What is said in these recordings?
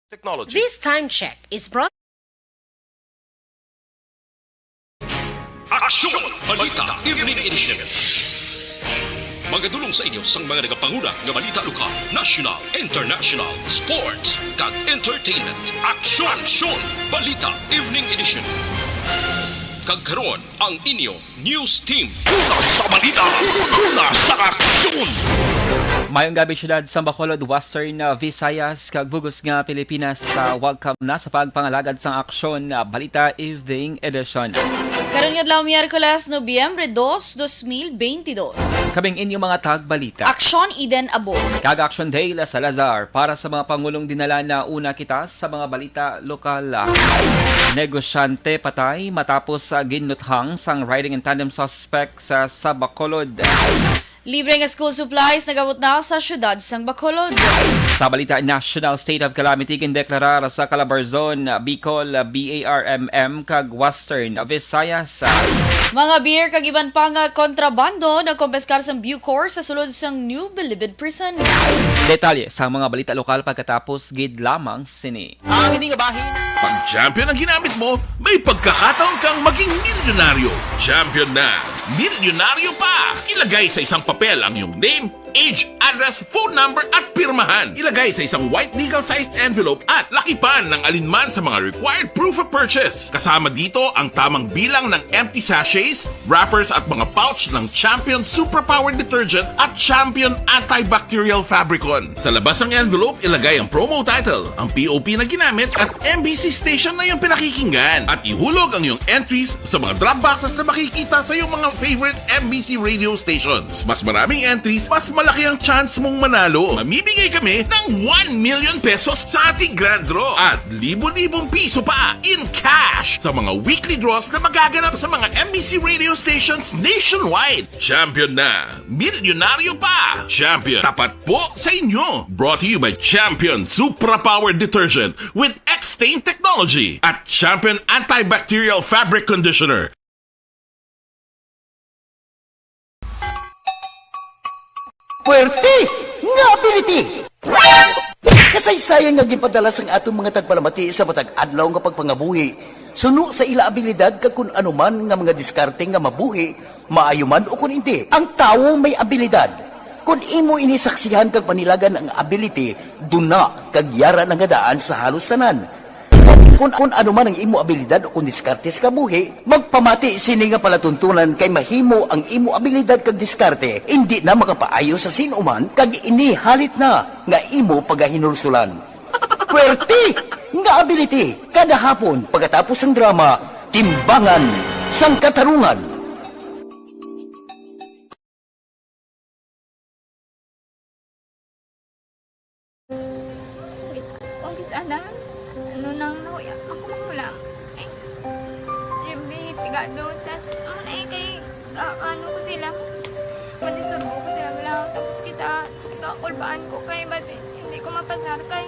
Technology. This time check is brought. Aksyon! Balita Evening Edition. Magadulong sa inyo sang mga nagapanguna nga balita lokal, national, international, sports, kag entertainment. Aksyon! Balita Evening Edition. Kag karon ang inyo news team. Una sa balita! Una sa aksyon! Mayong gabi syudad sa Bacolod, Western Visayas, kag bugos nga Pilipinas sa welcome na sa pagpangalagad sang aksyon Balita Evening Edition. Karon nga adlaw Miyerkules, Nobyembre 2, 2022. Kaming inyong mga tagbalita. Aksyon Eden Abos. Kag Action Day La Salazar para sa mga pangulong dinala na una kita sa mga balita lokal. Negosyante patay matapos ginuthang sang riding in tandem suspect sa Bacolod. Libre nga school supplies nagabot na sa syudad sang Bacolod. Sa balita, National State of Calamity kindeklarar sa Calabarzon, Bicol, BARMM kag Western Visayas. Mga beer kag iban pa nga kontrabando nagkompeskar sang Bucor sa sulod sang New Bilibid Prison. Detalye sa mga balita lokal pagkatapos gid lamang sini. Ang hindi nga bahin. Pag champion ang ginamit mo, may pagkakataon kang maging milyonaryo. Champion na! Milyonaryo pa! Ilagay sa isang papel ang iyong name, age, address, phone number at pirmahan. Ilagay sa isang white legal-sized envelope at lakipan ng alinman sa mga required proof of purchase. Kasama dito ang tamang bilang ng empty sachets, wrappers at mga pouch ng Champion Superpower Detergent at Champion Antibacterial Fabricon. Sa labas ng envelope, ilagay ang promo title, ang POP na ginamit at MBC station na yung pinakikinggan. At ihulog ang iyong entries sa mga drop boxes na makikita sa iyong mga favorite MBC radio stations. Mas maraming entries, mas malaki ang chance mong manalo. Mamimigay kami ng 1 million pesos sa ating grand draw at libo-libong piso pa in cash sa mga weekly draws na magaganap sa mga MBC radio stations nationwide. Champion na! Milyonaryo pa! Champion, tapat po sa inyo! Brought to you by Champion Supra Power Detergent with X-Stain Technology at Champion Antibacterial Fabric Conditioner. Puwerte nga ability! Kasaysayan nga gipadala sang atong mga tagpalamati sa matag adlaw nga pagpangabuhi. Suno sa ila abilidad kag kun anuman nga mga diskarte nga mabuhi, maayo man o kun hindi. Ang tawo may abilidad. Kung imo inisaksihan kag panilagan ang ability, duna kag yara na nga daan sa halos tanan. Kung ano man ang imo abilidad o kung diskarte sa kabuhi, magpamati sini nga palatuntunan kay mahimo ang imo abilidad kag diskarte, hindi na makapaayo sa sinuman kag inihalit na nga imo pagahinulsulan. Puwerte nga ability, kada hapon pagkatapos ng drama, Timbangan sang Katarungan. Umpis ana, ano nang nahuya ako makulang. Eh, siyempre, pigado, tas, kay, ano ko sila, manisurbo ko sila lang, tapos kita, kakulbaan ko kay, basi, hindi ko mapasar kay.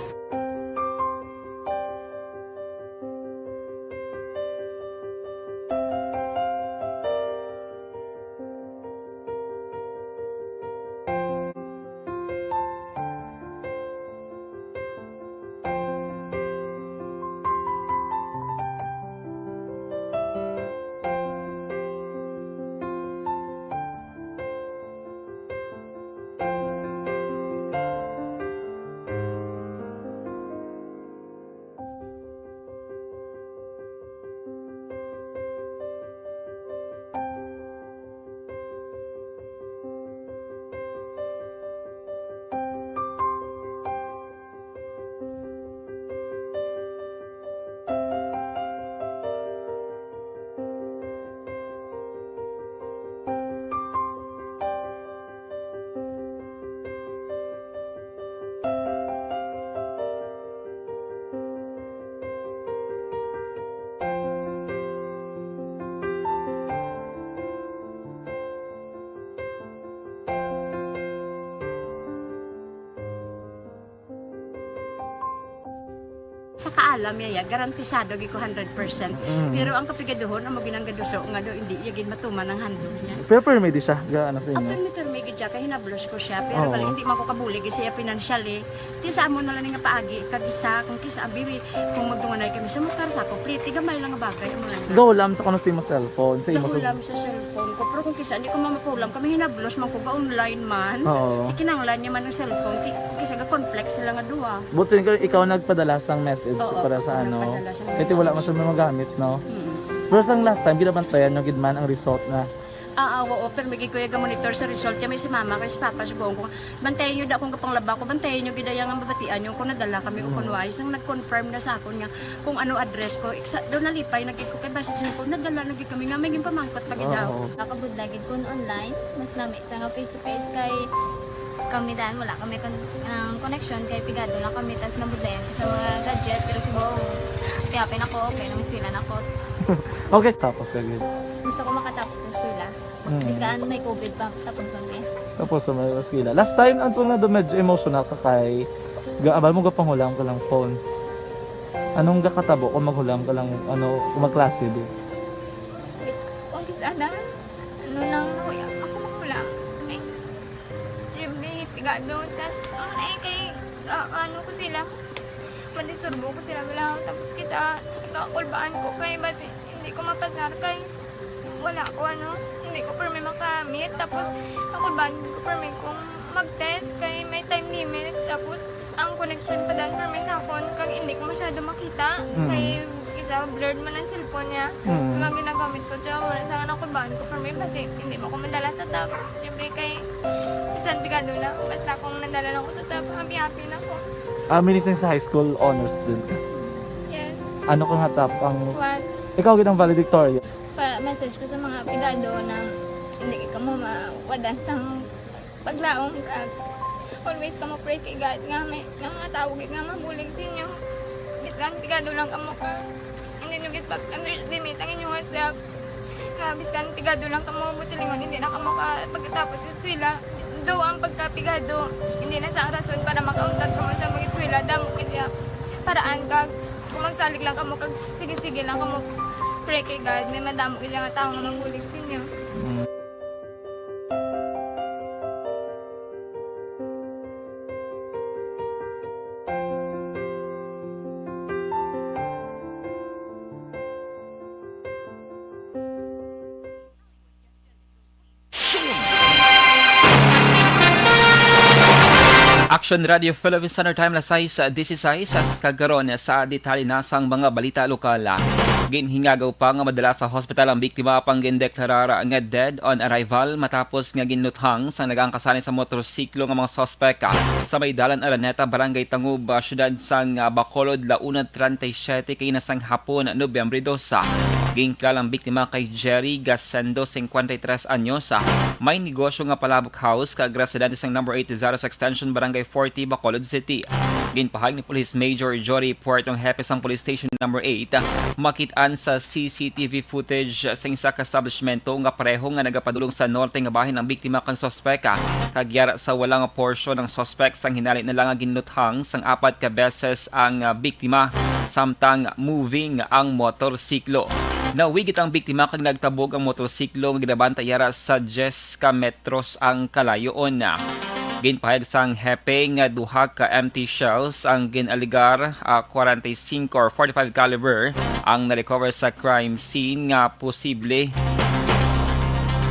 Sa kaalam yaya, garantisado gi ko 100%. Pero ang kapigaduhon, ang maginanggaduso, nga do, hindi yagin matuman ang handog niya. Pero permit siya, gaano sa inyo? Ang permi gid siya, kaya hinablos ko siya. Pero Oo. bali, hindi man ko kabulig siya financially. Ti sa amo na lang nga paagi, kagisa, kung kisa abibi, kung magtunganay kami sa motor sa ako, pliti, gamay lang nga bagay. Amo lang. Gawlam sa kuno sa imo cellphone, sa imo Nakulam sa cellphone ko. Pero kung kisa, hindi ko mamapulam. Kami hinablos man ko ba online man. Oo. Ikinanglan niya man ng cellphone. Kisa ga conflict sila nga duwa. But so, ikaw nagpadala sang message Oo, para sa ako ano. nagpadala sang Kasi wala message. man siya magamit, no? Mm. Pero sang last time, ginabantayan nyo gidman ang result na Oo, pero may kuya ga monitor sa result. Kami si mama, kasi si papa, si buong ko. Bantayan nyo da kung kapang laba ko. Bantayan nyo gidayang ang babatian nyo kung nadala kami o kunwais. Nang nag-confirm na sa ako niya kung ano address ko. Doon nalipay, naging ko kay basis ko. Nadala lagi kami nga. May pamangkot pag daw. Oo. Nakabudlagid ko online, mas nami sa nga face to face kay kami dahil wala kami connection kay pigado lang kami tas nabudlayan ko sa mga gadget pero si Bong piyapin ako okay na miskilan ako Okay, tapos kagid. gusto ko makatapos sa eskwela biskaan may COVID pa tapos on Tapos sa mga skila. Last time, ang na do medyo emotional ka kay abal mo gapanghulam ka lang phone. Anong gakatabo kung maghulam ka lang, ano, kung magklase di? kung kisana ano nang nakuya ako makula ay may pigado tas ay kay ano ko sila mandisurbo ko sila lang tapos kita kakulbaan ko kay basi hindi ko mapasar kay wala ko ano hindi ko permi makamit tapos kakulbaan ko permi kung mag-test kay may time limit tapos ang connection pa dan permi sa phone kag hindi ko masyado makita kay isa blurred man ang cellphone niya kung ang ginagamit ko siya wala sa kakulbaan ko permi kasi hindi mo ko madala sa tab siyempre kay isang bigado na basta kung nadala lang ko sa tab happy na ako. Minising sa high school honors student ka. Yes. Ano kang hatap ang... What? Ikaw ginang valedictorian. Message ko sa mga pigado na hindi ka mo mawadan sang paglaong kag always ka mo pray kay God nga may nga mga tawag nga mabulig sa inyo. Biskan pigado lang ka mo ka. Hindi nyo git pag underestimate ang inyong self. Nga biskan pigado lang ka mo silingon hindi na ka mo ka pagkatapos sa eskwela. Do ang pagkapigado hindi na sa rason para makauntat ka mo sa mga eskwela damo kaya paraan kag kung magsalig lang ka mo kag sige-sige lang ka mo pray kay God, may madamo ilang tao nga mabulig sa inyo. Action Radio Philippines Standard Time na size 16 at kagaron sa detalye na sang mga balita lokal. Ginhingagaw pa nga madala sa hospital ang biktima pang gindeklarar nga dead on arrival matapos nga ginuthang sa nagangkasani sa motorsiklo nga mga suspect sa may dalan Araneta, Barangay Tangub, syudad sang Bacolod, Launa 37 kay nasang hapon, Nobyembre 2. Ginkilala ang biktima kay Jerry Gasendo, 53 anyos. May negosyo nga Palabok House kag residente sang number 80 sa extension Barangay 40, Bacolod City. Ginpahayag ni Police Major Jory Puertong Hepe sang Police Station number 8 makitaan sa CCTV footage sa isa ka establishmento nga pareho nga nagapadulong sa norte nga bahin ang biktima kang sospeka kagyara sa walang porsyon ng suspect sang hinali na lang ginuthang sang 4 ka beses ang biktima samtang moving ang motorsiklo. Nawigit ang biktima kag nagtabog ang motorsiklo nga ginabanta yara sa 10 ka metros ang kalayoon. Ginpahayag sang hepe nga duha ka empty shells ang ginaligar 45 or 45 caliber ang na-recover sa crime scene nga posible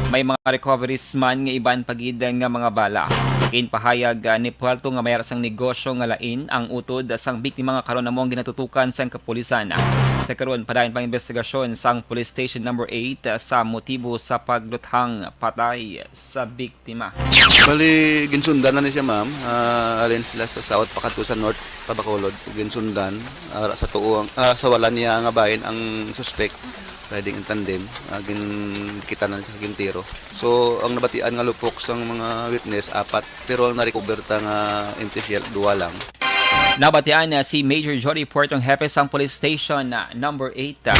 may mga recoveries man nga iban pagid nga mga bala. Ginpahayag ni Puerto nga mayara sang negosyo nga lain ang utod sang biktima nga karon namong ginatutukan sang kapulisan. Sa karon padayon pang investigasyon sang Police Station number 8 sa motibo sa pagluthang patay sa biktima. Bali, ginsundan na ni siya ma'am. Alin sila sa south pakato sa north Pabacolod. Ginsundan sa tuong sa wala niya nga bahin ang suspect riding in tandem. Kita na siya gintiro. So ang nabatian nga lupok sang mga witness 4 pero ang na-recover ta nga empty shell 2 lang. Nabatian si Major Jory Puertong Hepe sang Police Station number 8.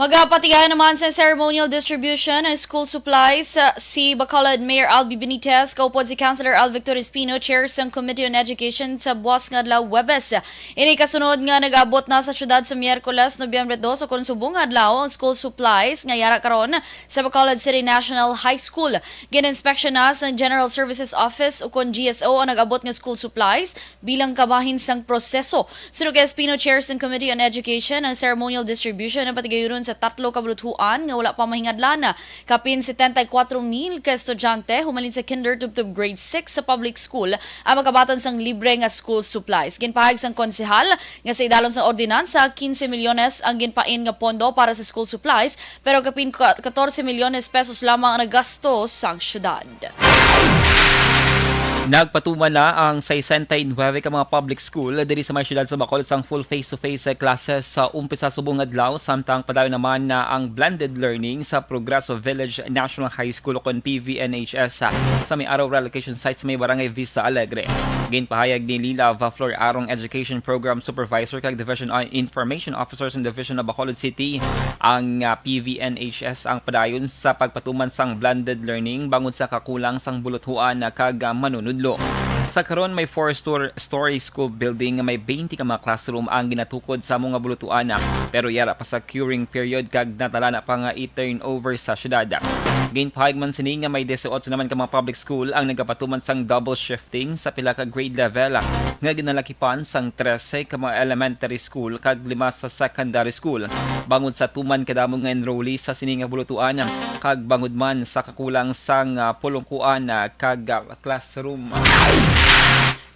Magpatigayan naman sa ceremonial distribution ng school supplies si Bacolod Mayor Albi Benitez, kaupod si Councilor Al Victor Espino, chair ng Committee on Education sa buwas nga adlaw Webes. Ini kasunod nga nag-abot na sa syudad sa Miyerkules, Nobyembre 2 o kung subong adlaw ang school supplies nga yara karon sa Bacolod City National High School. Gin-inspection na sa General Services Office o kung GSO ang nag-abot nga school supplies bilang kabahin sang proseso. Sunog kay Espino, chair ng Committee on Education, ang ceremonial distribution ng patigayon sa tatlo ka buluthuan nga wala pa mahingadlana. Kapin 74,000 ka estudyante humalin sa kinder tubtub grade 6 sa public school ang makabaton sang libre nga school supplies. Ginpahag sang konsehal nga sa idalom sa ordinansa 15 milyones ang ginpain nga pondo para sa school supplies pero kapin 14 milyones pesos lamang ang nagasto sang syudad. Nagpatuman na ang 69 ka mga public school diri sa may syudad sa Bacolod sang full face-to-face classes sa umpisa subong adlaw, samtang padayon naman na ang blended learning sa Progreso Village National High School o PVNHS sa may araw relocation site sa may Barangay Vista Alegre. Ginpahayag ni Lila Flor Arong Education Program Supervisor kag Division Information Officers ng Division of Bacolod City, ang PVNHS ang padayon sa pagpatuman sang blended learning bangod sa kakulang sang buluthuan kag manunod. Sa karon may 4-story school building nga may 20 ka mga classroom ang ginatukod sa mga bulutuan pero yara pa sa curing period kag natala na pa nga i-turn over sa syudad. Ginpahayag man sini nga may 18 naman ka mga public school ang nagapatuman sang double shifting sa pila ka grade level nga ginalakipan sang 13 ka mga elementary school kag 5 sa secondary school. Bangod sa tuman kadamo nga enrollees sa sini nga bulutuan kag bangod man sa kakulang sang pulungkuan kag classroom.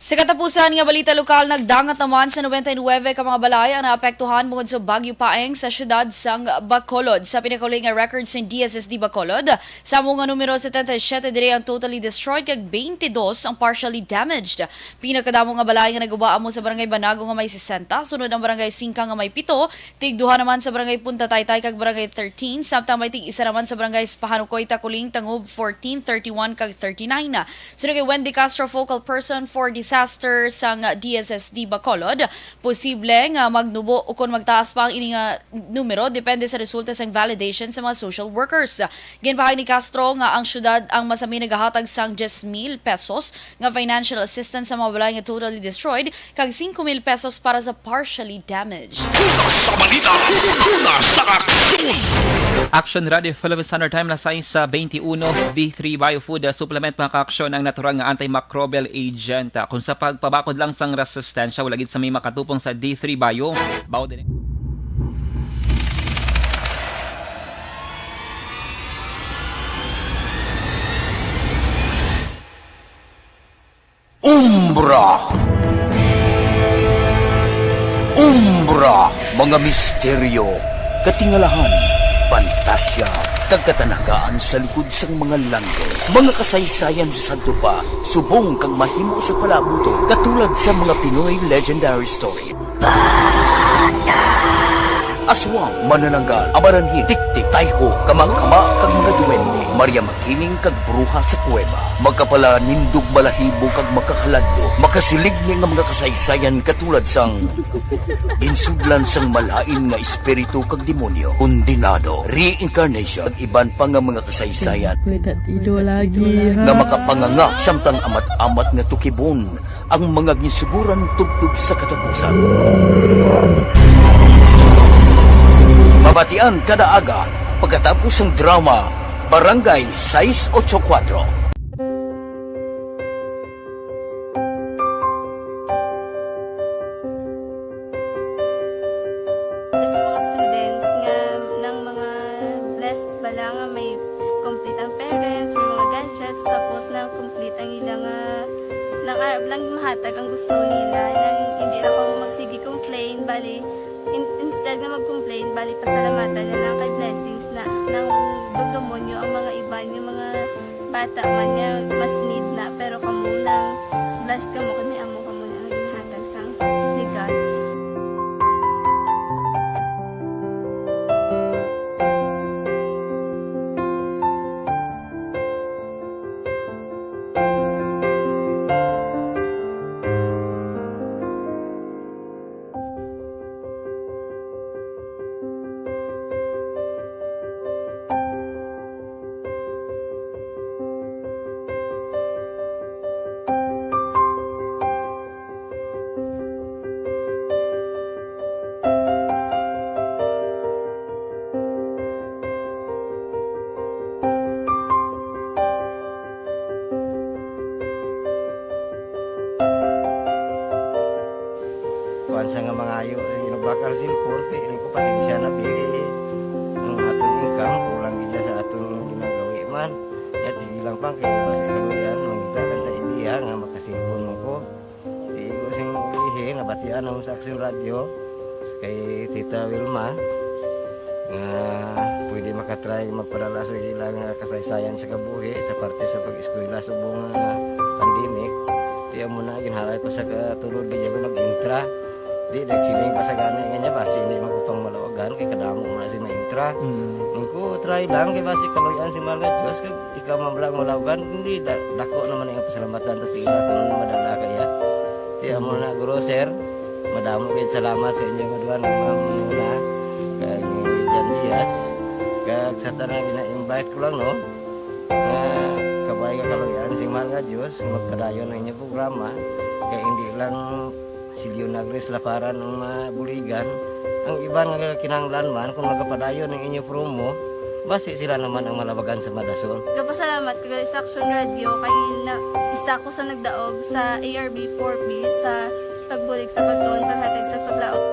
Sa katapusan nga balita lokal, nagdangat naman sa 99 ka mga balay ang naapektuhan bungod sa Bagyo Paeng sa syudad sang Bacolod. Sa pinakauli nga records ng DSSD Bacolod, sa mga numero 77 dire ang totally destroyed kag 22 ang partially damaged. Pinakadamo nga balay nga nagubaa mo sa Barangay Banago nga may 60, sunod ang Barangay Singka nga may 7, tigduha naman sa Barangay Punta Taytay kag Barangay 13, samtang may tig-isa naman sa Barangay Pahanukoy Takuling Tangub 14, 31 kag 39. Sunod kay Wendy Castro, focal person for disaster sang DSSD Bacolod, posible nga magnubo o kung magtaas pa ang ini nga numero depende sa resulta sang validation sa mga social workers. Ginpahayag ni Castro nga ang syudad ang masami nagahatag sang 10,000 pesos nga financial assistance sa mga balay nga totally destroyed kag 5,000 pesos para sa partially damaged. Sa balita, una sa aksyon! Action Radio Philippine Standard Time na sa 21, D3 Biofood Supplement mga kaaksyon ang natural nga antimicrobial agent. Kung sa pagpabakod lang sang resistensya, wala gid sa may makatupong sa D3 Bio. Bao din. Umbra! Umbra! Mga misteryo, katingalahan, pantasya, kagkatanagaan sa likod sang mga langit. Mga kasaysayan sa Santo Pa, subong kag mahimo sa palabuto, katulad sa mga Pinoy legendary story. Aswang, manananggal, amaranhi, tiktik, tayho, kamang-kama, kag mga duwende, Maria Makining kag bruha sa kuweba, magkapala nindog balahibo kag makahaladlo, makasilig ni nga mga kasaysayan katulad sang ginsudlan sang malain nga espiritu kag demonyo, kondinado, reincarnation, kag iban pa nga mga kasaysayan nga makapanganga samtang amat-amat nga tukibon ang mga ginsuguran tubtub sa katapusan. Mabatian kada aga pagkatapos ng drama Barangay 684. Sa mga students nga ng mga blessed bala nga may complete ang parents, may mga gadgets, tapos na complete ang ilang lang mahatag ang gusto nila nang hindi na ako magsige complain, bali instead na mag-complain, bali pasalamatan na lang kay blessings na ng demonyo ang mga iba yung mga bata man niya mas need na pero kamo lang blessed kamo kami amo kamo na ang ginhatag sang ni God. kuan sa nga mga ayo sa ginubakal silpon kay ini ko pasensya na pili ang atong income kulang gid sa atong ginagawi man at sige lang pang kay basi kaluyan mangita kan ta idea nga makasilpon mo ko di ko sing ulihi nabatian ang sa Aksyon Radio kay Tita Wilma nga pwede makatry magpadala sa ilang kasaysayan sa kabuhi sa parte sa pag-eskwela subong pandemic. Tiyan mo na ginhalay ko sa katulod di ko nag-intra. Di nagsiling pa sa gana nga niya basi hindi magupang malawagan kay kadamo mo na si ma-intra. Ko try lang kay basi kaluyan si Malga Diyos kay ikaw mablang malawagan hindi dako naman ang pasalamatan ta sa ila kung madala kaya. Tiyan mo na guro sir. Madamo kay salamat sa inyo nga ng mamuna kay Jan Diaz. Kag sa tanang ina-invite ko lang no. Kabay ka kaluyan si Malga Diyos magpadayon ng inyong programa kaya hindi lang si Leonagres laparan ng buligan ang iba nga kinanglan man kung magpadayon ng inyong promo basi sila naman ang malabagan sa Madasol. Kapasalamat ko sa Aksyon Radio kay isa ko sa nagdaog sa ARB 4B sa pagbulig sa pagtuon paghatag sa paglaog.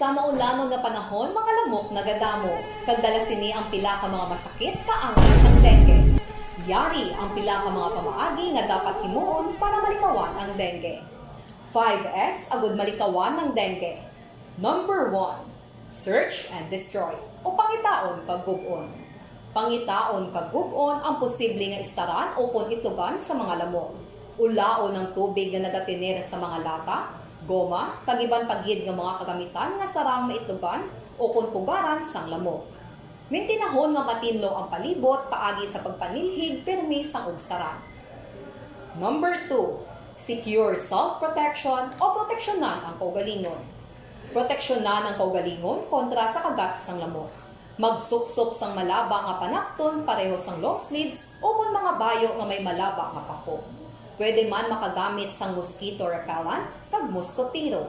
Sa maulamang nga panahon, mga lamok nagadamo. Kagdala sini ang pila ka mga masakit kaangay sang dengue. Yari ang pila ka mga pamaagi nga dapat himuon para malikawan ang dengue. 5S agud malikawan ng dengue. Number 1, search and destroy o pangitaon kag gub-on. Pangitaon kag gub-on ang posible nga istaran o kon itugan sa mga lamok. Ulaon ng tubig nga nagatinir sa mga lata, goma, kagiban pagid nga mga kagamitan nga sarang maitugan o kung pugaran sang lamok. Mintinahon nga matinlo ang palibot paagi sa pagpanilhig permi sang ugsaran. Number 2, secure self-protection o proteksyonan ang kaugalingon. Proteksyonan ang kaugalingon kontra sa kagat sang lamok. Magsuksok sang malaba nga panakton pareho sang long sleeves o kung mga bayo nga may malaba nga pako. Pwede man makagamit sang mosquito repellent kag mosquitero.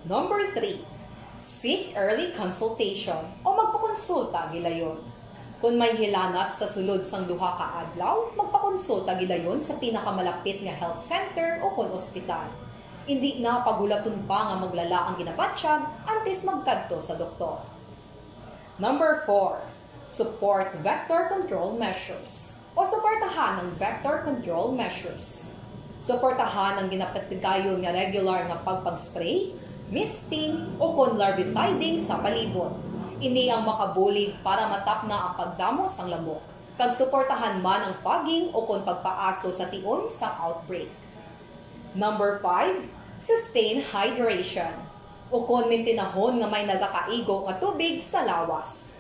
Number 3, seek early consultation o magpakonsulta gilayon. Kung may hilanat sa sulod sang duha ka adlaw, magpakonsulta gilayon sa pinakamalapit nga health center o kon ospital. Hindi na pagulaton pa nga maglala ang ginabatsyag antes magkadto sa doktor. Number 4, support vector control measures o suportahan ng vector control measures. Suportahan ang ginapatigayon nga regular nga pagpag-spray, misting o kon larviciding sa palibot. Ini ang makabulig para matap na ang pagdamo sang lamok. Kag suportahan man ang fogging o kon pagpaaso sa tion sa outbreak. Number 5, sustain hydration o kon mintinahon nga may nagakaigo nga tubig sa lawas.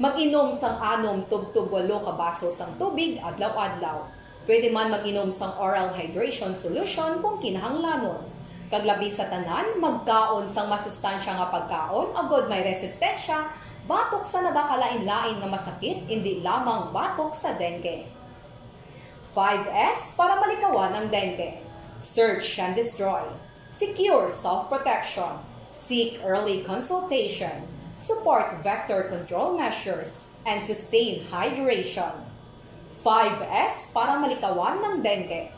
Mag-inom sang 6 tub-tub 8 ka baso sang tubig adlaw-adlaw. Pwede man mag-inom sang oral hydration solution kung kinahanglanon. Kaglabi sa tanan, magkaon sang masustansya nga pagkaon agod may resistensya, batok sa nagakalain-lain nga masakit, hindi lamang batok sa dengue. 5S para malikawan ang dengue. Search and destroy. Secure self-protection. Seek early consultation. Support vector control measures, and sustain hydration. 5S para malikawan ng dengue.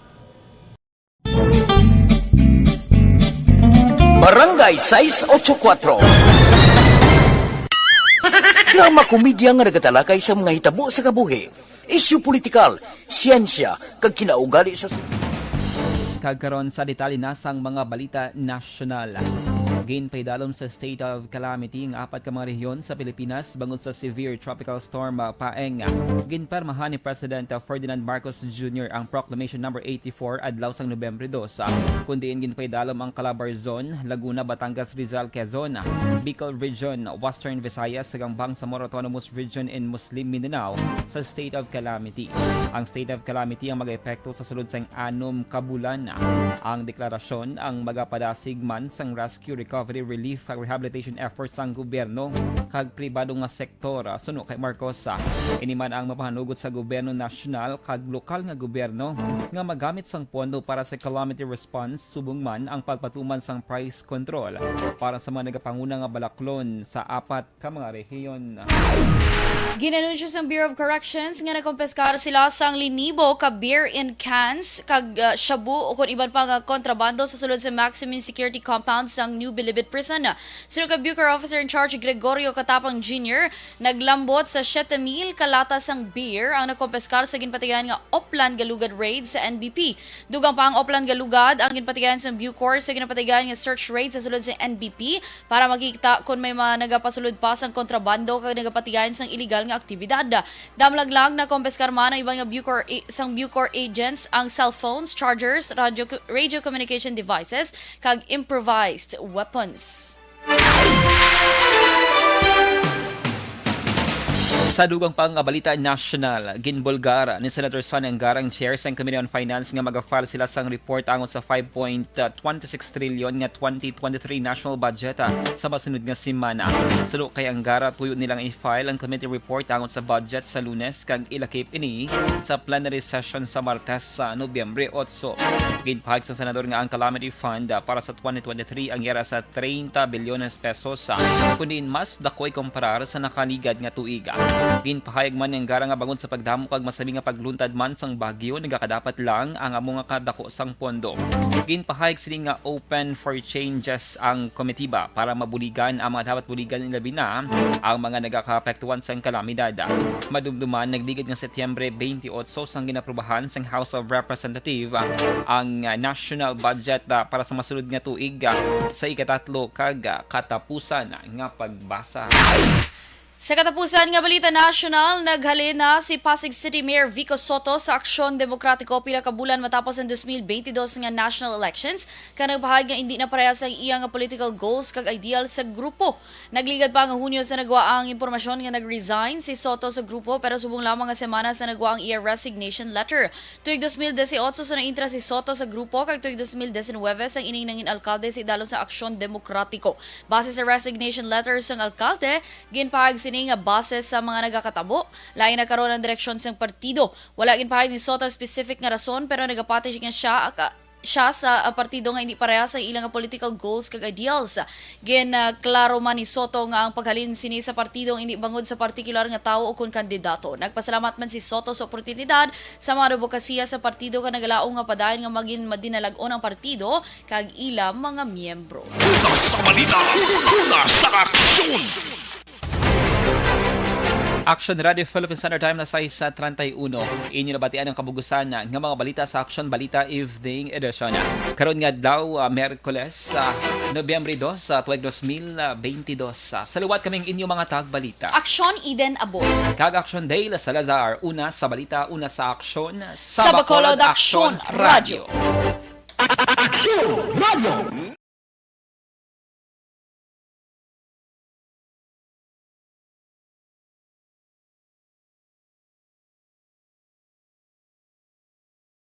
Barangay 684 Drama komedya nga nagatalakay sa mga hitabo sa kabuhi, isyu politikal, siyensya, kag kinaugali sa... Kagkaroon sa detalye na sang mga balita nasyonal. Ginpaydalom sa state of calamity ang 4 ka mga rehiyon sa Pilipinas bangod sa severe tropical storm Paeng. Ginpermahan ni President Ferdinand Marcos Jr. ang Proclamation No. 84 adlaw sang Nobyembre 2. Kundiin ginpaydalom ang Calabar Zone, Laguna, Batangas, Rizal, Quezon, Bicol Region, Western Visayas, sagang Bangsamoro Autonomous Region in Muslim Mindanao sa state of calamity. Ang state of calamity ang mag-epekto sa sulod sang 6 ka bulan. Ang deklarasyon ang magapadasig man sang rescue recovery recovery relief kag rehabilitation efforts sang gobyerno kag pribado nga sektor suno kay Marcos. Ini man ang mapahanugot sa gobyerno nasyonal kag lokal nga gobyerno nga magamit sang pondo para sa calamity response subong man ang pagpatuman sang price control para sa mga nagapanguna nga balaklon sa apat ka mga rehiyon. Ginanunsyo sa Bureau of Corrections nga nakompeskar sila sang linibo ka beer in cans kag shabu o kung iban pa nga kontrabando sa sulod sa maximum security compound sang New Bilibid Prison. Sino ka Bucor Officer in Charge Gregorio Katapang Jr. naglambot sa 7,000 kalata sang beer ang nakompeskar sa ginpatigayan nga Oplan Galugad raid sa NBP. Dugang pa ang Oplan Galugad ang ginpatigayan sa Bucor sa ginpatigayan nga search raid sa sulod sa NBP para makita kung may mga nagapasulod pa sang kontrabando kag nagapatigayan sang illegal nga aktibidad. Damlaglag na kombeskar man ang ibang nga Bucor agents ang cellphones, chargers, radio communication devices kag improvised weapons. Sa dugang pang balita national, ginbolgar ni Senator Son Angara ang chair sa Committee on Finance nga mag-file sila sang report angon sa 5.26 trillion nga 2023 national budget sa masunod nga simana. Sulo kay Angara tuyo nilang i-file ang committee report angon sa budget sa Lunes kag ilakip ini sa plenary session sa Martes sa Nobyembre 8. Ginpahag sa senador nga ang calamity fund para sa 2023 ang yara sa 30 bilyones pesos kundi mas dakoy kumparar sa nakaligad nga tuig. Ginpahayag man ng Angara nga bangon sa pagdamo kag masabi nga pagluntad man sang bagyo nagakadapat lang ang among nga kadako sang pondo. Ginpahayag sila nga open for changes ang komitiba para mabuligan ang mga dapat buligan ilabi na ang mga nagakaapektuhan sang kalamidad. Madumduman nagligid nga Setyembre 28 sang ginaprubahan sang House of Representatives ang national budget para sa masulod nga tuig sa ikatatlo kag katapusan nga pagbasa. Sa katapusan nga balita national, naghalin na si Pasig City Mayor Vico Soto sa Aksyon Demokratiko pila ka bulan matapos ang 2022 nga national elections. Kanang bahag nga hindi na parehas ang iyang political goals kag ideal sa grupo. Nagligad pa nga Hunyo sa nagwa ang impormasyon nga nag-resign si Soto sa grupo pero subong lamang nga semana sa nagwa ang iyang resignation letter. Tuig 2018 so naintra si Soto sa grupo kag tuig 2019 sang ining nangin alkalde si dalong sa Aksyon Demokratiko. Base sa resignation letter sang alkalde, ginpahag nga base sa mga nagakatabo. Lain na karon ang direksyon sang partido. Wala ginpahayag ni Soto specific nga rason pero nagapati siya sa partido nga hindi pareha sa ilang political goals kag ideals. Klaro man ni Soto nga ang paghalin sini sa partido hindi bangod sa partikular nga tawo o kun kandidato. Nagpasalamat man si Soto sa oportunidad sa mga advokasya sa partido nga nagalaong nga padayon nga maging madinalag-on ang partido kag ilang mga miyembro. Una sa balita, una sa aksyon! Action Radio Philippine Standard Time na sa 6:31. Inyo nabatian ang kabugusan nga mga balita sa Action Balita Evening Edition. Karon nga daw Miyerkules, Nobyembre 2, tuig 2022. Saluwat kaming inyo mga tagbalita. Aksyon Eden Abos. Kag Action Day la Salazar, una sa balita, una sa aksyon Sa Bacolod Action Radio. Action Radio!